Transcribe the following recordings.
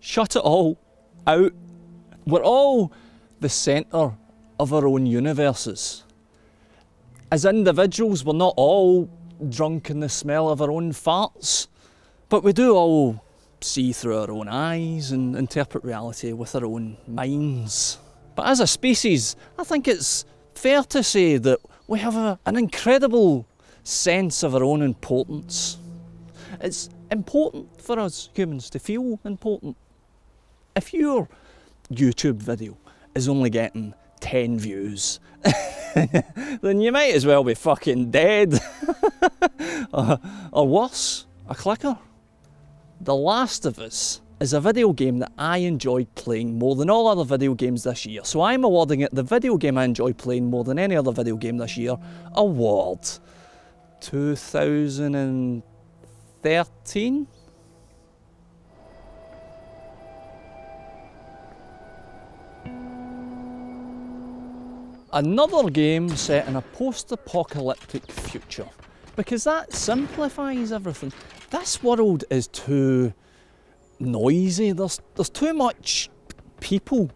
Shut it all out. We're all the centre of our own universes. As individuals, we're not all drunk in the smell of our own farts, but we do all see through our own eyes and interpret reality with our own minds. But as a species, I think it's fair to say that we have an incredible sense of our own importance. It's important for us humans to feel important. If your YouTube video is only getting 10 views, then you might as well be fucking dead. Or worse, a clicker. The Last of Us is a video game that I enjoyed playing more than all other video games this year. So I'm awarding it the video game I enjoyed playing more than any other video game this year award. 2013? Another game set in a post-apocalyptic future, because that simplifies everything. This world is too noisy, there's too much people,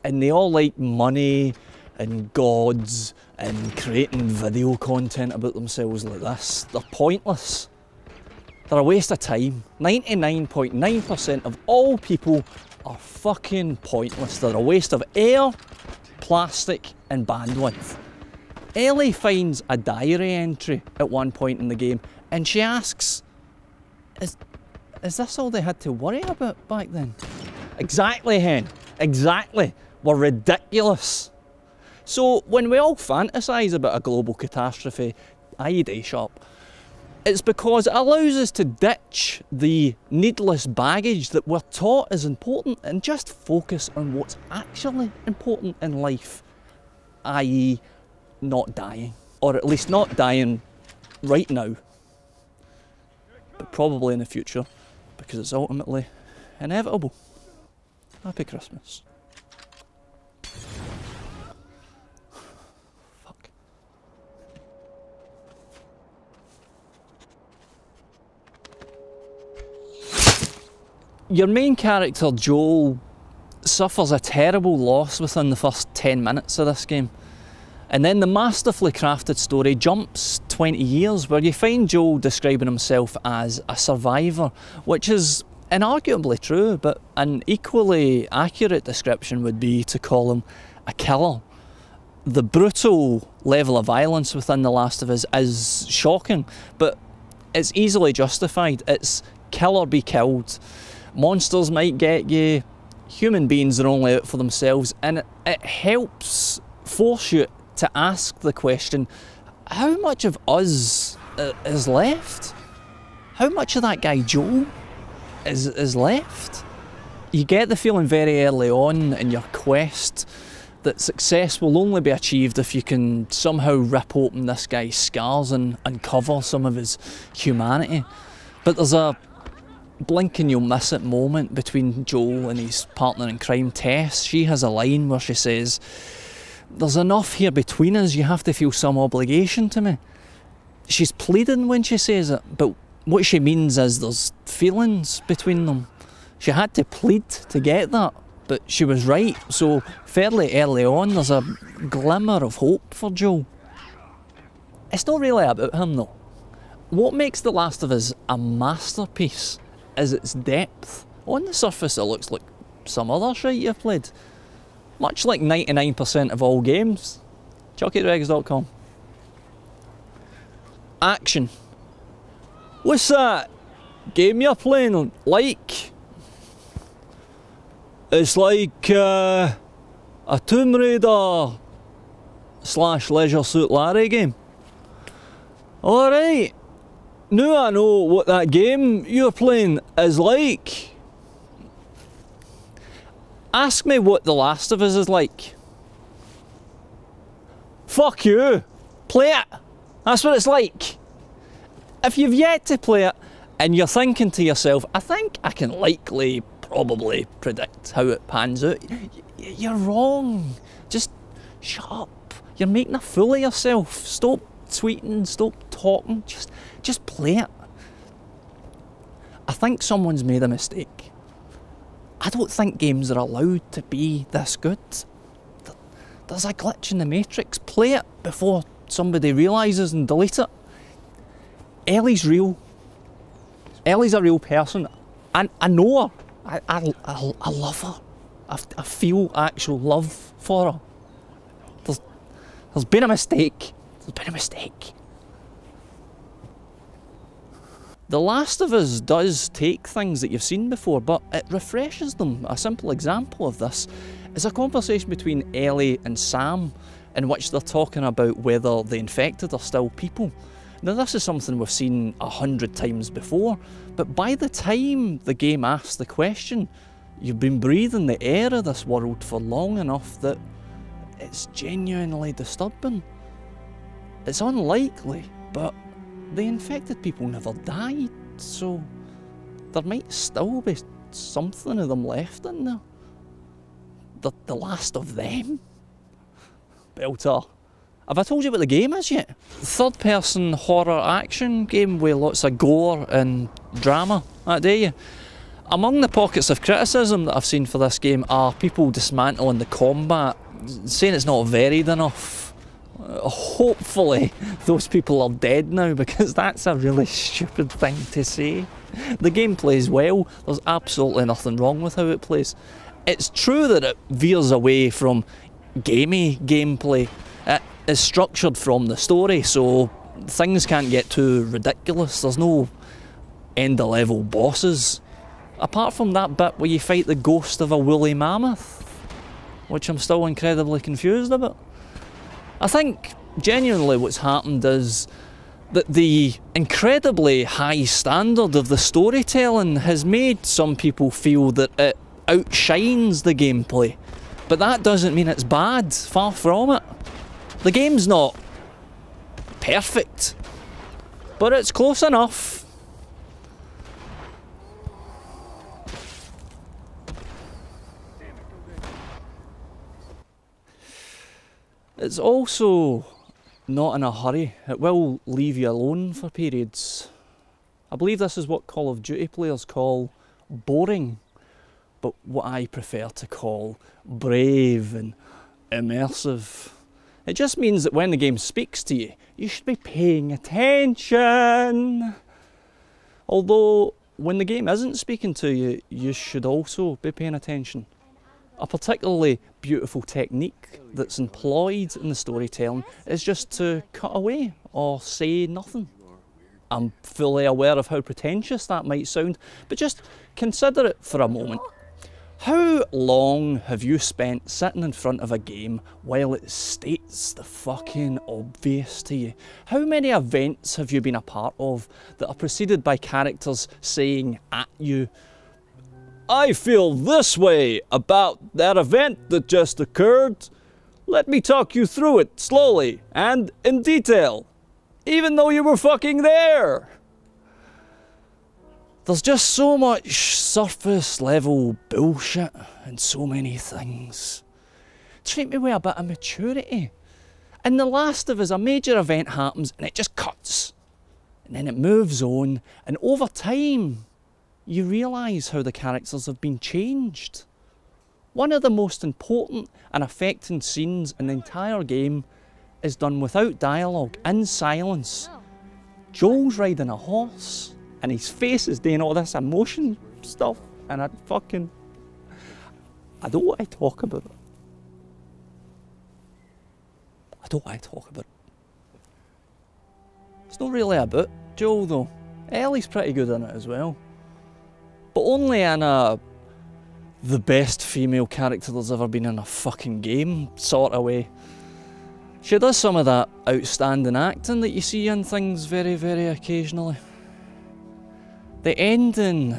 and they all like money and gods and creating video content about themselves like this. They're pointless. They're a waste of time. 99.9% of all people are fucking pointless. They're a waste of air, plastic and bandwidth. Ellie finds a diary entry at one point in the game and she asks, is this all they had to worry about back then? Exactly, hen. Exactly. We're ridiculous. So when we all fantasise about a global catastrophe, i.e. day sharp, it's because it allows us to ditch the needless baggage that we're taught is important and just focus on what's actually important in life, i.e. not dying. Or at least not dying right now, but probably in the future, because it's ultimately inevitable. Happy Christmas. Fuck. Your main character, Joel, suffers a terrible loss within the first 10 minutes of this game. And then the masterfully crafted story jumps 20 years where you find Joel describing himself as a survivor, which is inarguably true, but an equally accurate description would be to call him a killer. The brutal level of violence within The Last of Us is shocking, but it's easily justified. It's kill or be killed. Monsters might get you, human beings are only out for themselves, and it helps force you to ask the question, how much of us is left? How much of that guy Joel is left? You get the feeling very early on in your quest that success will only be achieved if you can somehow rip open this guy's scars and uncover some of his humanity. But there's a blink and you'll miss it moment between Joel and his partner in crime, Tess. She has a line where she says, "There's enough here between us, you have to feel some obligation to me." She's pleading when she says it, but what she means is there's feelings between them. She had to plead to get that, but she was right. So fairly early on, there's a glimmer of hope for Joel. It's not really about him though. What makes The Last of Us a masterpiece is its depth. On the surface it looks like some other shit you've played. Much like 99% of all games. Chuckiedregs.com. Action. What's that game you're playing like? It's like a Tomb Raider / Leisure Suit Larry game. Alright. Now I know what that game you're playing is like. Ask me what The Last of Us is like. Fuck you. Play it. That's what it's like. If you've yet to play it and you're thinking to yourself, I think I can likely, probably predict how it pans out, you're wrong. Just shut up. You're making a fool of yourself. Stop tweeting, stop talking, just play it. I think someone's made a mistake. I don't think games are allowed to be this good. There's a glitch in the Matrix. Play it before somebody realises and delete it. Ellie's real. Ellie's a real person. I know her. I love her. I feel actual love for her. There's been a mistake. There's been a mistake. The Last of Us does take things that you've seen before, but it refreshes them. A simple example of this is a conversation between Ellie and Sam, in which they're talking about whether the infected are still people. Now, this is something we've seen 100 times before, but by the time the game asks the question, you've been breathing the air of this world for long enough that it's genuinely disturbing. It's unlikely, but the infected people never died, so there might still be something of them left in there. The last of them. Belter. Have I told you what the game is yet? Third-person horror action game with lots of gore and drama. That do you? Among the pockets of criticism that I've seen for this game are people dismantling the combat, saying it's not varied enough. Hopefully those people are dead now, because that's a really stupid thing to say. The game plays well, there's absolutely nothing wrong with how it plays. It's true that it veers away from gamey gameplay. It is structured from the story, so things can't get too ridiculous. There's no end-of-level bosses. Apart from that bit where you fight the ghost of a woolly mammoth, which I'm still incredibly confused about. I think genuinely what's happened is that the incredibly high standard of the storytelling has made some people feel that it outshines the gameplay. But that doesn't mean it's bad, far from it. The game's not perfect, but it's close enough. It's also not in a hurry. It will leave you alone for periods. I believe this is what Call of Duty players call boring, but what I prefer to call brave and immersive. It just means that when the game speaks to you, you should be paying attention. Although, when the game isn't speaking to you, you should also be paying attention. A particularly beautiful technique that's employed in the storytelling is just to cut away or say nothing. I'm fully aware of how pretentious that might sound, but just consider it for a moment. How long have you spent sitting in front of a game while it states the fucking obvious to you? How many events have you been a part of that are preceded by characters saying at you, "I feel this way about that event that just occurred. Let me talk you through it slowly and in detail, even though you were fucking there." There's just so much surface level bullshit and so many things. Treat me with a bit of maturity. In The Last of Us, a major event happens and it just cuts. And then it moves on, and over time, you realise how the characters have been changed. One of the most important and affecting scenes in the entire game is done without dialogue, in silence. Joel's riding a horse, and his face is doing all this emotion stuff, and I don't want to talk about it. I don't want to talk about it. It's not really about Joel though. Ellie's pretty good in it as well. But only in a the best female character there's ever been in a fucking game sort of way. She does some of that outstanding acting that you see in things very, very occasionally. The ending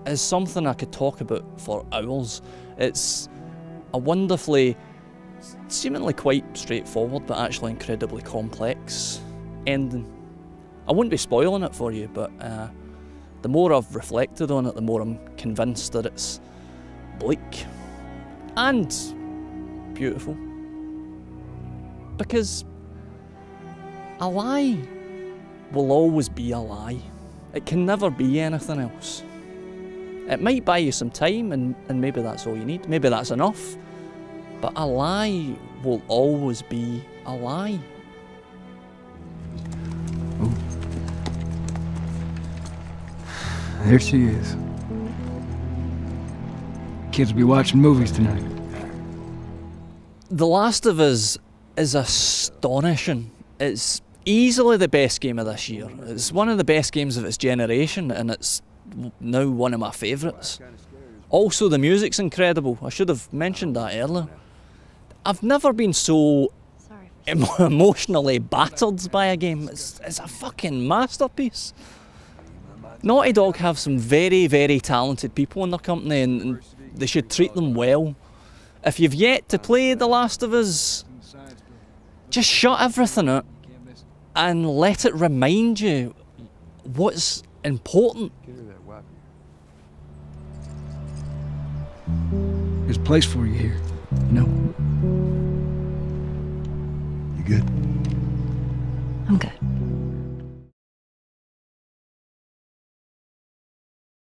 is something I could talk about for hours. It's a wonderfully, seemingly quite straightforward, but actually incredibly complex ending. I wouldn't be spoiling it for you, but the more I've reflected on it, the more I'm convinced that it's bleak and beautiful. Because a lie will always be a lie. It can never be anything else. It might buy you some time, and maybe that's all you need. Maybe that's enough. But a lie will always be a lie. Oh. There she is. Kids will be watching movies tonight. The Last of Us is astonishing. It's easily the best game of this year. It's one of the best games of its generation, and it's now one of my favourites. Also, the music's incredible. I should have mentioned that earlier. I've never been so emotionally battered by a game. It's a fucking masterpiece. Naughty Dog have some very, very talented people in their company, and they should treat them well. If you've yet to play The Last of Us, just shut everything out and let it remind you what's important. There's a place for you here, you know? You good? I'm good.